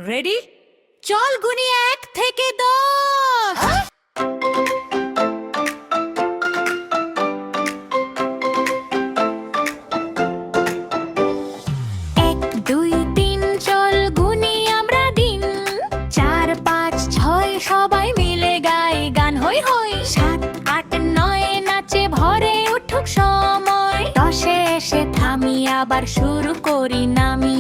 Ready? চল গুনি 1 থেকে 10। 1 2 3 চল গুনি আমরা দিন। 4 5 6 সবাই মিলে গাই গান হই হই। 7 8 9 নাচে ভরে উঠুক সময়। 10 এসে থামি আবার শুরু করি নামি।